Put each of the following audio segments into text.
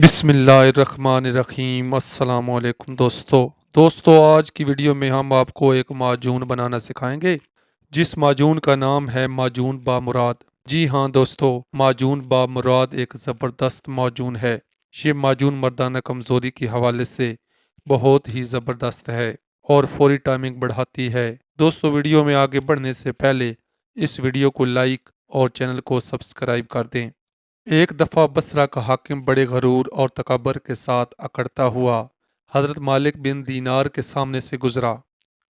बिस्मिल्लाहिर्रहमानिर्रहीम। अस्सलाम वालेकुम दोस्तों आज की वीडियो में हम आपको एक माजून बनाना सिखाएंगे जिस माजून का नाम है माजून बामुराद। जी हाँ दोस्तों, माजून बामुराद एक ज़बरदस्त माजून है। ये माजून मर्दाना कमज़ोरी के हवाले से बहुत ही ज़बरदस्त है और फौरी टाइमिंग बढ़ाती है। दोस्तों, वीडियो में आगे बढ़ने से पहले इस वीडियो को लाइक और चैनल को सब्सक्राइब कर दें। एक दफ़ा बसरा का हाकिम बड़े गरूर और तकबर के साथ अकड़ता हुआ हज़रत मालिक बिन दीनार के सामने से गुजरा।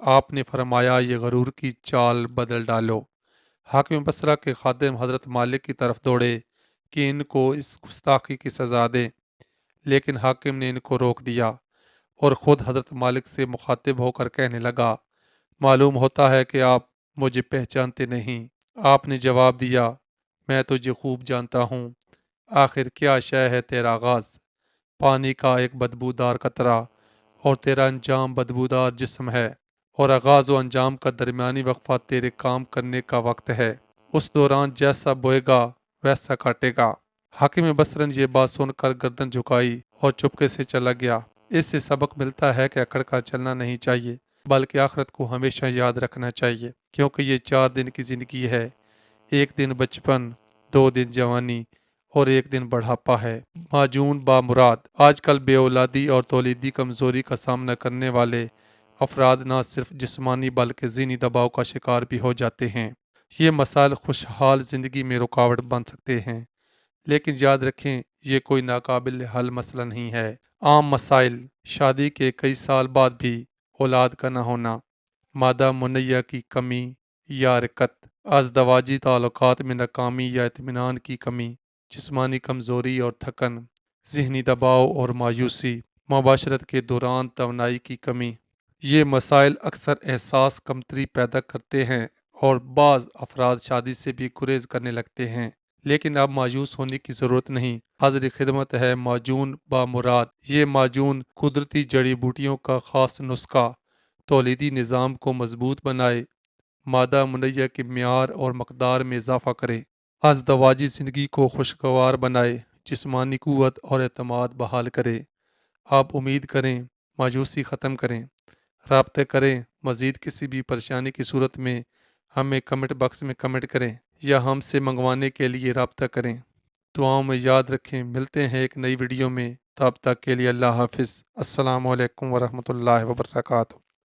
आपने फरमाया, ये गरूर की चाल बदल डालो। हाकिम बसरा के खादिम हज़रत मालिक की तरफ दौड़े कि इनको इस गुस्ताखी की सज़ा दें, लेकिन हाकिम ने इनको रोक दिया और ख़ुद हज़रत मालिक से मुखातिब होकर कहने लगा, मालूम होता है कि आप मुझे पहचानते नहीं। आपने जवाब दिया, मैं तुझे खूब जानता हूँ। आखिर क्या शय है तेरा आगाज़? पानी का एक बदबूदार कतरा, और तेरा अंजाम बदबूदार जिस्म है, और आगाज़ व अंजाम का दरमियानी वक्फा तेरे काम करने का वक्त है। उस दौरान जैसा बोएगा वैसा काटेगा। हाकिम बसरा ने ये बात सुनकर गर्दन झुकाई और चुपके से चला गया। इससे सबक मिलता है कि अकड़ कर चलना नहीं चाहिए, बल्कि आखिरत को हमेशा याद रखना चाहिए, क्योंकि ये 4 दिन की ज़िंदगी है। एक दिन बचपन, 2 दिन जवानी और एक दिन बढ़ापा है। माजून बामुराद। आजकल बेऔलादी और तौलीदी कमज़ोरी का सामना करने वाले अफराद न सिर्फ जिस्मानी बल्कि ज़हनी दबाव का शिकार भी हो जाते हैं। ये मसाइल खुशहाल ज़िंदगी में रुकावट बन सकते हैं, लेकिन याद रखें, ये कोई नाकाबिल हल मसला नहीं है। आम मसाइल: शादी के कई साल बाद भी औलाद का न होना, मादा मुनैया की कमी या रिकत, अज़दवाजी ताल्लुकात में नाकामी या इत्मीनान की कमी, जिस्मानी कमज़ोरी और थकन, ज़हनी दबाव और मायूसी, मुबाशरत के दौरान तवानाई की कमी। ये मसाइल अक्सर एहसास कमतरी पैदा करते हैं और बाज़ अफराद शादी से भी गुरेज करने लगते हैं। लेकिन अब मायूस होने की ज़रूरत नहीं। हाज़िर खिदमत है माजून बामुराद। ये माजून कुदरती जड़ी बूटियों का ख़ास नुस्खा तौलीदी निज़ाम को मजबूत बनाए, मादा मुनैया के मियार और मकदार में इजाफ़ा करे, अज़दवाजी ज़िंदगी को खुशगवार बनाए, जिस्मानी क़ुव्वत और एतमाद बहाल करे। आप उम्मीद करें, मायूसी ख़त्म करें, राब्ते करें। मज़ीद किसी भी परेशानी की सूरत में हमें कमेंट बॉक्स में कमेंट करें या हमसे मंगवाने के लिए राब्ता करें। दुआओं में याद रखें। मिलते हैं एक नई वीडियो में। तब तक के लिए अल्लाह हाफ़िज़। अस्सलामु अलैकुम वरहमतुल्लाहि वबरकातुहू।